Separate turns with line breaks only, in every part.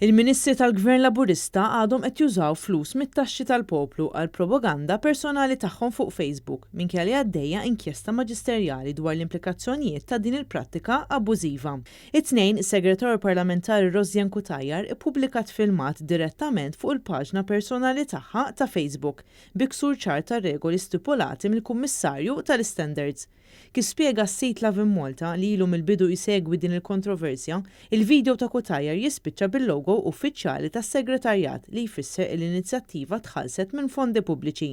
Il-Ministri tal-Gvern Laburista għadhom qed jużaw flus mit-taxxi tal-poplu għal propaganda personali tagħhom fuq Facebook minkejja li għaddejja inkjesta maġisterjali dwar l-implikazzjonijiet ta' din il-prattika abbużiva. It-tnejn segretarju parlamentari Rozjan Kutajjar ippubblikat filmat direttament fuq il-paġna personali tagħha ta' Facebook biksur ċar ta' regoli stipulati mill-Kummissarju tal-Standards. Kif spjega s-sit Lavin Malta li ilu mill-bidu jsegwi din il-kontroversja, il-video ta' Kutajjar jispiċċa bil-logo uffiċjali tas-segretarjat li jfisser l-inizjattiva tħallset minn fondi pubbliċi.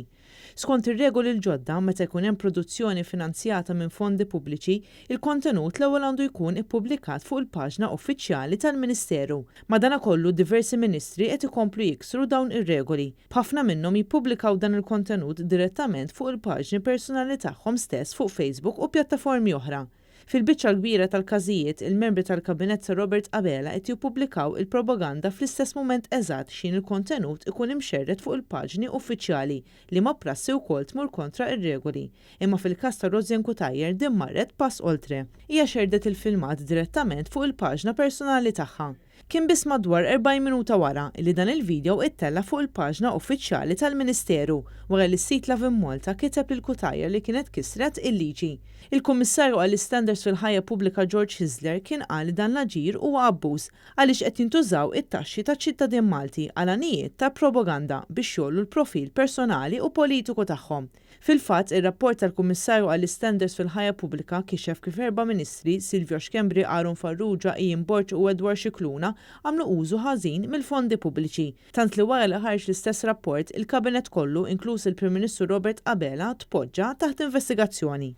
Skont ir-regoli l-ġodda meta jkun hemm produzzjoni finanzjata minn fondi pubbliċi, il-kontenut l-ewwel għandu jkun ippubblikat fuq il-paġna uffiċjali tal-Ministeru. Madankollu diversi ministri qed ikomplu jiksru dawn ir-regoli. B'ħafna minnhom jippubblikaw dan il-kontenut direttament fuq il-paġni personali tagħhom stess fuq Facebook u pjattaformi oħra. Fil-biċċa l-kbira tal-każijiet, il-membri tal-Kabinett Sir Robert Abela qed jippubblikaw il-propaganda fl-istess mument eżatt x'in il-kontenut ikun imxerred fuq il-paġni uffiċjali li ma prassi wkoll tmur kontra ir-regoli. Imma fil-każ ta' Rozjan Kutajjar din marret pass oltre. Hija xerdet il-filmat direttament fuq il-paġna personali tagħha. Kien biss madwar 40 minuta wara li dan il-video ittella fuq il-paġna uffiċjali tal-Ministeru wara li s-sit Lavin Malta kiteb lil Kutajjar li kienet kisret il-liġi. Il-Kummissarju għall-Standards fil-ħajja pubblika George Hyzler kien qal li dan l-aġir huwa abbuż għaliex qed jintużaw it-taxxi taċ-ċittadin Malti għal anijiet ta' propaganda biex jollu l-profil personali u politiku tagħhom. Fil-fatt, ir-rapport tal-Kummissarju għall-Standards fil-ħajja pubblika kixef kif 4 ministri Silvio Xkembri, Aaron Farrugia, Ian Borg u Edward Xikluna għamlu użu ħażin mill-fondi pubbliċi. Tant li wara li ħarġ l-istess rapport, il-Kabinett kollu inkluż il-Prim Ministru Robert Abela tpoġġa taħt investigazzjoni.